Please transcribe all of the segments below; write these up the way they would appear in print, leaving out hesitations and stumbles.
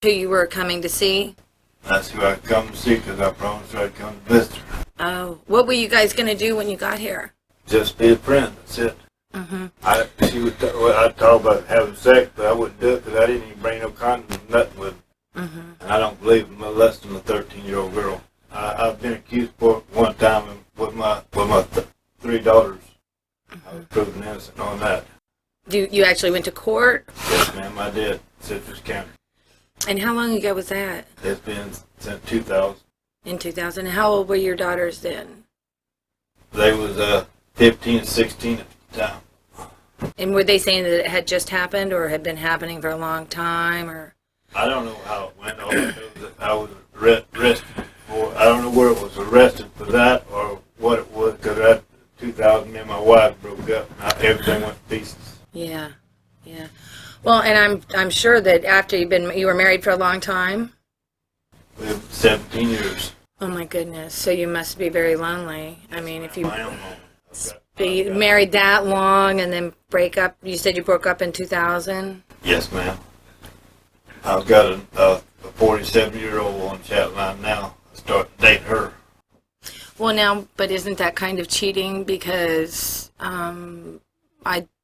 who you were coming to see? That's who I'd come to see because I promised her I'd come to visit her. Oh, what were you guys going to do when you got here? Just be a friend, that's it. Mm-hmm. I'd talk about having sex, but I wouldn't do it because I didn't even bring no condom or nothing with me. Mm-hmm. And I don't believe in molesting a 13-year-old girl. I've been accused for one time with my three daughters. I was proven innocent on that. You actually went to court? Yes, ma'am, I did. Citrus County. And how long ago was that? It's been since 2000. In 2000. How old were your daughters then? They was 15 and 16 at the time. And were they saying that it had just happened or had been happening for a long time? Or I don't know how it went. All I know is that I was arrested for. I don't know where it was arrested for that or what it was, because at 2000, me and my wife broke up. And everything went to pieces. Yeah, yeah. Well, and I'm sure that after you were married for a long time. We have 17 years. Oh my goodness! So you must be very lonely. I mean, if you I am be married that long and then break up. You said you broke up in 2000. Yes, ma'am. I've got a 47-year-old on chat line now. I start to date her. Well, now, but isn't that kind of cheating? Because I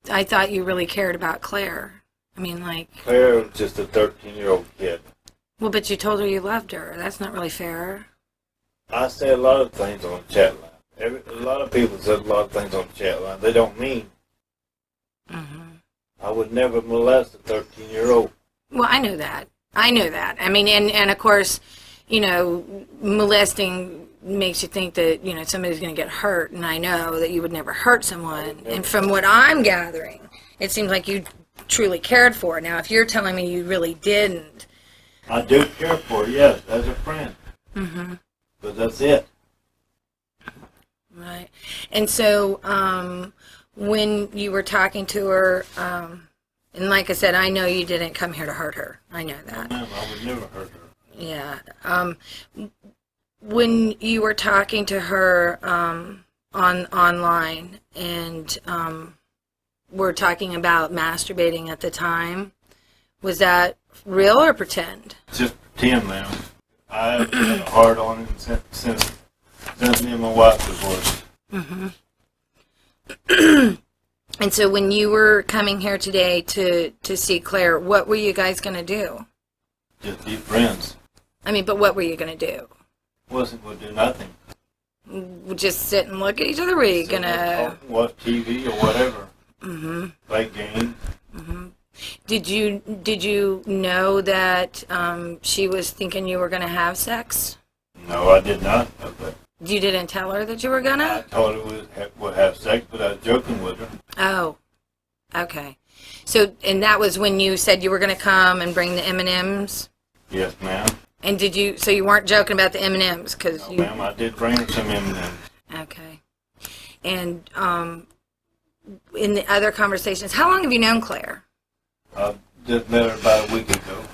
thought you really cared about Claire. I mean, like... Claire was just a 13-year-old kid. Well, but you told her you loved her. That's not really fair. I say a lot of things on the chat line. A lot of people say a lot of things on the chat line. They don't mean. Mm-hmm. I would never molest a 13-year-old. Well, I know that. I know that. I mean, and of course, you know, molesting makes you think that, you know, somebody's going to get hurt, and I know that you would never hurt someone. And from what I'm gathering, it seems like you truly cared for her. Now, if you're telling me you really didn't. I do care for her, yes, as a friend. Mm-hmm. But that's it. Right. And so when you were talking to her, and like I said, I know you didn't come here to hurt her. I know that. No, I would never hurt her. Yeah. When you were talking to her online and were talking about masturbating at the time, was that real or pretend? Just pretend, ma'am. I've had a hard on him since me and my wife divorced. Mm-hmm. And so when you were coming here today to see Claire, what were you guys going to do? Just be friends. I mean, but what were you going to do? Wasn't going to do nothing. Just sit and look at each other? Were you going to... Watch TV or whatever. Mm-hmm. Play games. Mm-hmm. Did you know that she was thinking you were going to have sex? No, I did not. But You didn't tell her that you were going to? I told her we'd have sex, but I was joking with her. Oh, okay. So, and that was when you said you were going to come and bring the M&Ms? Yes, ma'am. And so you weren't joking about the M&Ms? No, ma'am, I did bring her some M&Ms. Okay. And in the other conversations, how long have you known Claire? I just met her about a week ago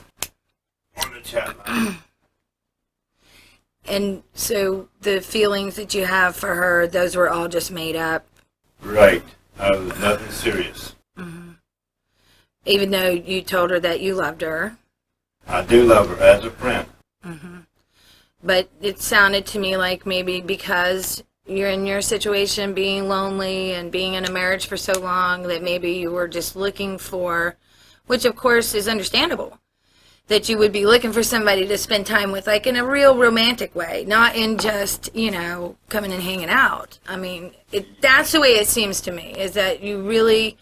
on the chat line. And so the feelings that you have for her, those were all just made up? Right. Was nothing serious. Mm-hmm. Even though you told her that you loved her? I do love her as a friend. Mm-hmm. But it sounded to me like maybe because you're in your situation, being lonely and being in a marriage for so long, that maybe you were just looking for, which of course is understandable, that you would be looking for somebody to spend time with, like in a real romantic way, not in just, you know, coming and hanging out. I mean, that's the way it seems to me, is that you really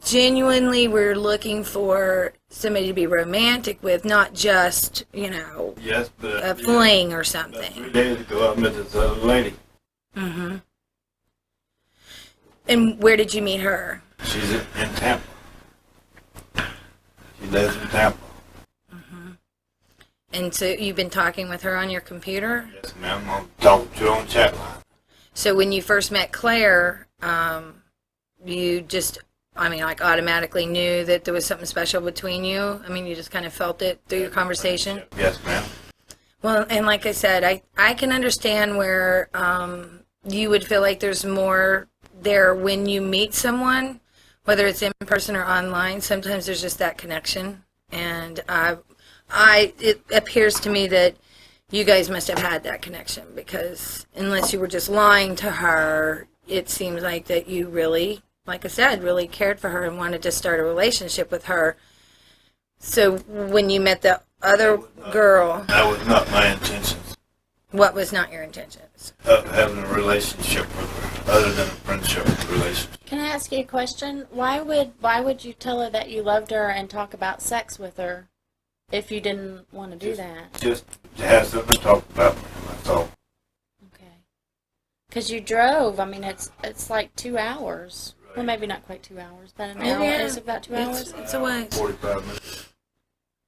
genuinely were looking for somebody to be romantic with, not just, you know, yes, but a fling or something. About 3 days ago, I met this other lady. Mm-hmm. And where did you meet her? She's in Tampa. She lives in Tampa. Mm-hmm. And so you've been talking with her on your computer? Yes, ma'am. I'm talking to her on chat line. So when you first met Claire, you just, I mean, like automatically knew that there was something special between you? I mean, you just kind of felt it through your conversation? Yes, ma'am. Well, and like I said, I can understand where you would feel like there's more there when you meet someone, whether it's in person or online. Sometimes there's just that connection. And I it appears to me that you guys must have had that connection, because unless you were just lying to her, it seems like that you really, like I said, really cared for her and wanted to start a relationship with her. So when you met the other girl... That was not my intentions. What was not your intentions? Of having a relationship with her, other than a friendship relationship. Can I ask you a question? Why would you tell her that you loved her and talk about sex with her if you didn't want to do that? Just to have something to talk about, that's all. Okay. Because you drove. I mean, it's like 2 hours. Right. Well, maybe not quite 2 hours, but an hour is about 2 hours. It's a way. 45 minutes.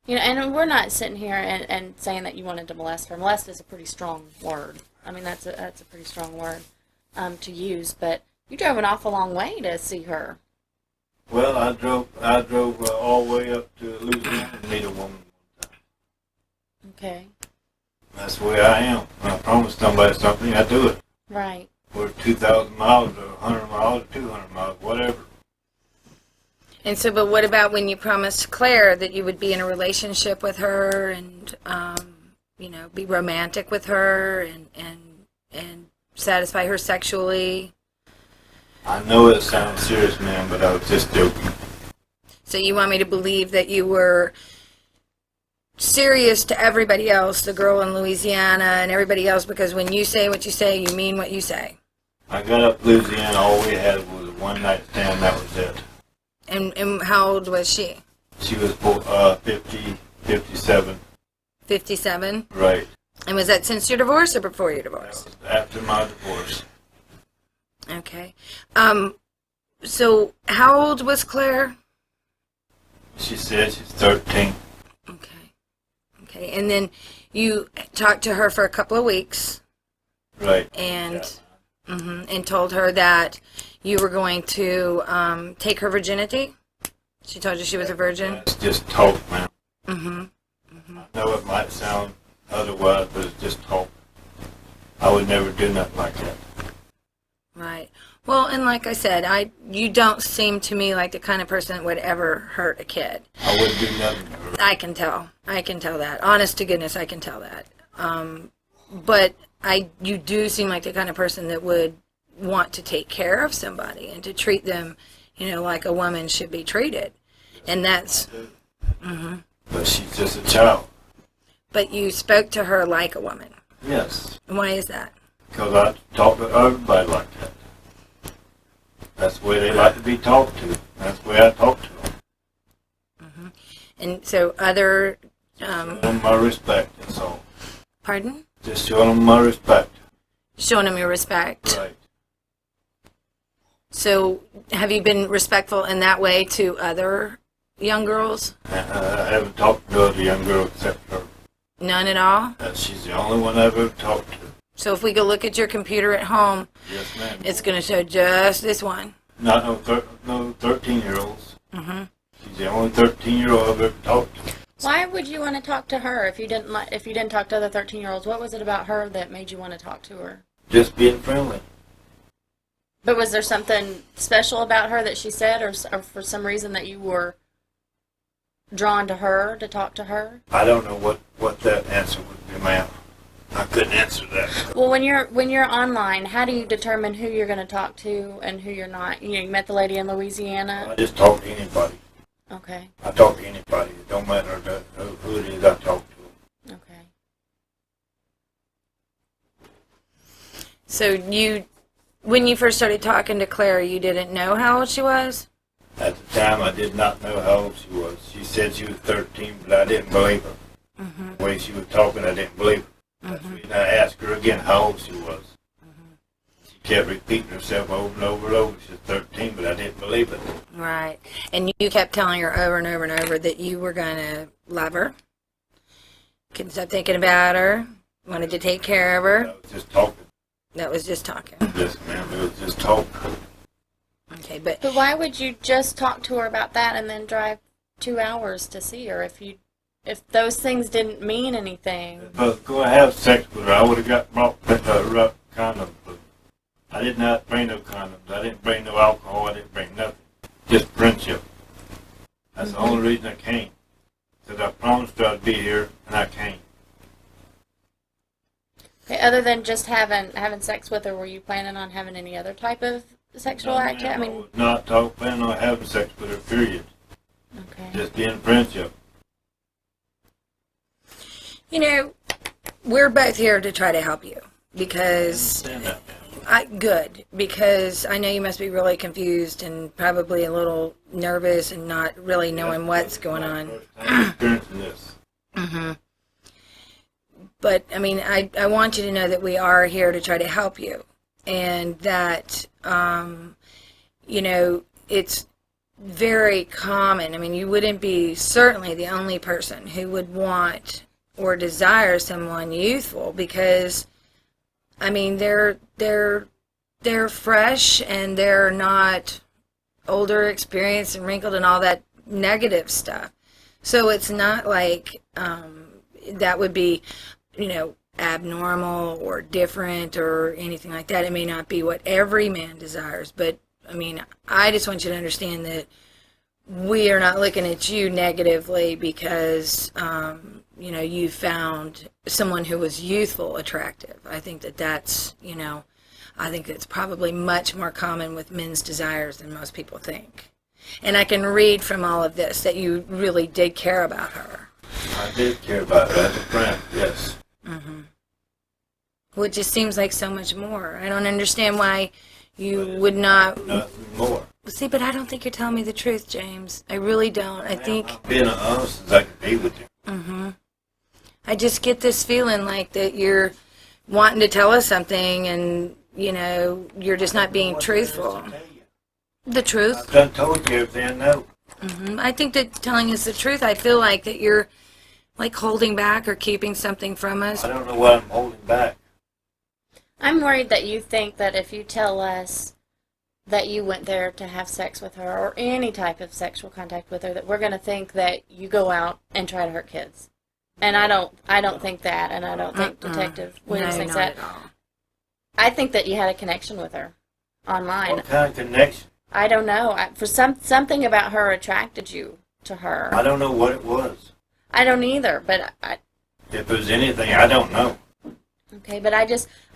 You know, and we're not sitting here and saying that you wanted to molest her. Molest is a pretty strong word. I mean, that's a pretty strong word to use. But you drove an awful long way to see her. Well, I drove all the way up to Louisiana to meet a woman one time. Okay. That's the way I am. When I promise somebody something, I do it. Right. We're 2,000 miles or 100 miles or 200 miles, whatever. And so, but what about when you promised Claire that you would be in a relationship with her and, you know, be romantic with her and satisfy her sexually? I know it sounds serious, man, but I was just joking. So you want me to believe that you were serious to everybody else, the girl in Louisiana and everybody else, because when you say what you say, you mean what you say? I got up to Louisiana, all we had was a one-night stand, that was it. And how old was she? She was 57. 57? Right. And was that since your divorce or before your divorce? That was after my divorce. Okay. So how old was Claire? She said she's 13. Okay. Okay. And then you talked to her for a couple of weeks. Right. And and told her that you were going to take her virginity. She told you she was a virgin. It's just talk, man. Mm-hmm. I know it might sound otherwise, but it's just talk. I would never do nothing like that. Right. Well, and like I said, you don't seem to me like the kind of person that would ever hurt a kid. I wouldn't do nothing to her. I can tell. I can tell that. Honest to goodness, I can tell that. But you do seem like the kind of person that would want to take care of somebody and to treat them, you know, like a woman should be treated. And that's... Mm-hmm. But she's just a child. But you spoke to her like a woman. Yes. Why is that? Because I talk to everybody like that. That's the way they like to be talked to. That's the way I talk to them. Mm-hmm. And so other... Showing them my respect, that's all. Pardon? Just showing them my respect. Showing them your respect. Right. So have you been respectful in that way to other young girls? I haven't talked to other young girls except her. None at all? She's the only one I've ever talked to. So if we go look at your computer at home, Yes, ma'am. it's going to show just this one. Not no 13-year-olds. Mm-hmm. She's the only 13-year-old I've ever talked to. Why would you want to talk to her if you didn't talk to other 13-year-olds? What was it about her that made you want to talk to her? Just being friendly. But was there something special about her that she said, or for some reason that you were drawn to her to talk to her? I don't know what that answer would be, ma'am. I couldn't answer that. Well, when you're online, how do you determine who you're going to talk to and who you're not? You know, you met the lady in Louisiana. I just talk to anybody. Okay. I talk to anybody. It don't matter who it is I talk to. Okay. So when you first started talking to Claire, you didn't know how old she was? At the time, I did not know how old she was. She said she was 13, but I didn't believe her. Mm-hmm. The way she was talking, I didn't believe her. That's the reason I asked her again how old she was. She kept repeating herself over and over and over. She was 13, but I didn't believe it. Right. And you kept telling her over and over and over that you were going to love her, couldn't stop thinking about her, wanted to take care of her. I was just talking. That was just talking. Yes, ma'am. It was just talk. Okay, but But why would you just talk to her about that and then drive 2 hours to see her if those things didn't mean anything? If I was going to have sex with her, I would have brought condoms. But I did not bring no condoms. I didn't bring no alcohol. I didn't bring nothing. Just friendship. That's the only reason I came. Said I promised her I'd be here, and I came. Okay, other than just having sex with her, were you planning on having any other type of sexual activity? I mean, was not planning on having sex with her, period. okay. Just being friendship. You know, we're both here to try to help you because I understand that, ma'am. good, because I know you must be really confused and probably a little nervous and not really knowing what's going on. First time experiencing this. Mm-hmm. But, I mean, I want you to know that we are here to try to help you. And that, you know, it's very common. I mean, you wouldn't be certainly the only person who would want or desire someone youthful because, I mean, they're fresh and they're not older, experienced, and wrinkled and all that negative stuff. So it's not like that would be, you know, abnormal or different or anything like that. It may not be what every man desires, but I mean, I just want you to understand that we are not looking at you negatively because, you know, you found someone who was youthful attractive. I think that that's, you know, I think it's probably much more common with men's desires than most people think. And I can read from all of this that you really did care about her. I did care about her as a friend, yes. Mm-hmm. Well, it just seems like so much more. I don't understand why you would not. Nothing more. See, but I don't think you're telling me the truth, James. I really don't. I think. I'm being as honest as I can be with you. Mm-hmm. I just get this feeling like that you're wanting to tell us something and, you know, you're just not being truthful. The truth. I've done told you everything I know. Mm-hmm. I think that telling us the truth, I feel like that you're like holding back or keeping something from us. I don't know what I'm holding back. I'm worried that you think that if you tell us that you went there to have sex with her or any type of sexual contact with her, that we're going to think that you go out and try to hurt kids. And I don't think that, and I don't think Detective Williams thinks that. At all. I think that you had a connection with her online. What kind of connection? I don't know. Something about her attracted you to her. I don't know what it was. I don't either, but If it was anything, I don't know. okay, but I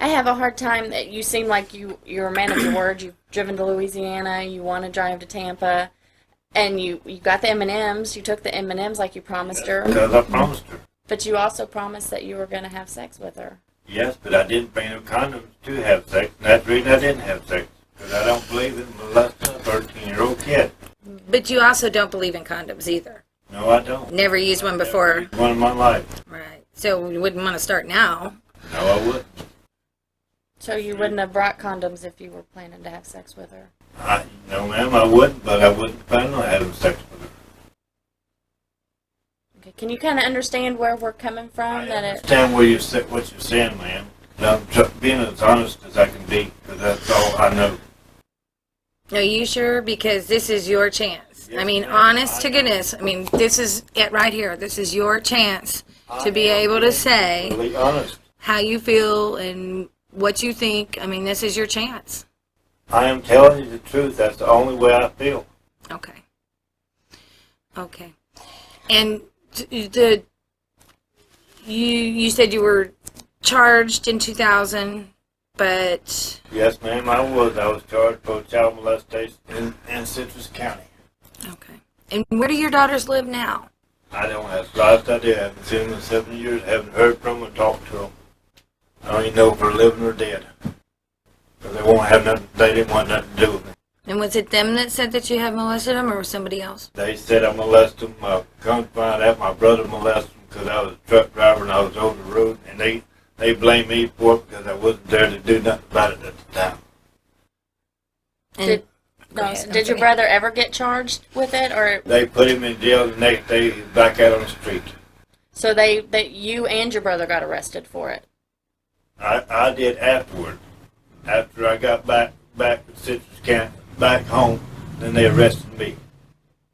have a hard time that you seem like you're a man of your word. You've driven to Louisiana, you want to drive to Tampa, and you got the M&Ms. You took the M&Ms like you promised her. Because I promised her. But you also promised that you were going to have sex with her. Yes, but I didn't bring no condoms to have sex. And that's the reason I didn't have sex. Because I don't believe in molesting a 13-year-old kid. But you also don't believe in condoms either. No, I don't. Never used one before. Never used one in my life. Right. So you wouldn't want to start now. No, I wouldn't. So you wouldn't have brought condoms if you were planning to have sex with her. No, ma'am, I wouldn't, but I wouldn't plan on having sex with her. Okay, can you kind of understand where we're coming from? I understand what you're saying, ma'am. I'm being as honest as I can be, because that's all I know. Are you sure? Because this is your chance. Yes, I mean, ma'am. honest to goodness. I mean, this is it right here. This is your chance to be able to say Really honest. how you feel and what you think. I mean, this is your chance. I am telling you the truth. That's the only way I feel. Okay. Okay. And you said you were charged in 2000, but Yes, ma'am, I was. I was charged for child molestation in Citrus County. okay. And where do your daughters live now? I don't have the slightest idea. I haven't seen them in 7 years. Haven't heard from them or talked to them. I don't even know if they're living or dead. Because they won't have nothing. They didn't want nothing to do with me. And was it them that said that you had molested them, or was somebody else? They said I molested them. Come to find out, my brother molested them because I was a truck driver and I was over the road. And they blamed me for it because I wasn't there to do nothing about it at the time. And Did your brother ever get charged with it, or They put him in jail the next day. He was back out on the street. so that you and your brother got arrested for it? I did afterward. After I got back to Citrus County, back home, then they arrested me.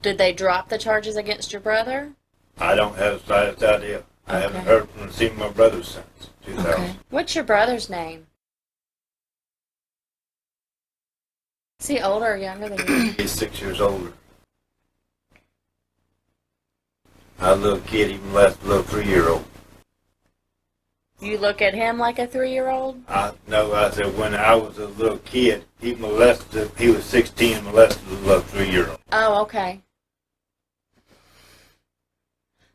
Did they drop the charges against your brother? I don't have the slightest idea. I haven't Okay. heard from or seen my brother since 2000. Okay. What's your brother's name? Is he older or younger than you? He's 6 years older. A little kid, he molested a little 3-year-old. You look at him like a 3-year-old? No, I said when I was a little kid, he was 16 and molested a little 3-year-old. Oh, okay.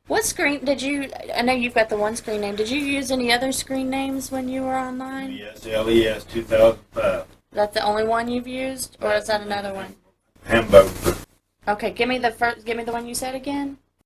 What screen did you, I know you've got the one screen name, did you use any other screen names when you were online? Yes, LES 2005. Is that the only one you've used, or is that another one? Hambubger. Okay, give me the one you said again.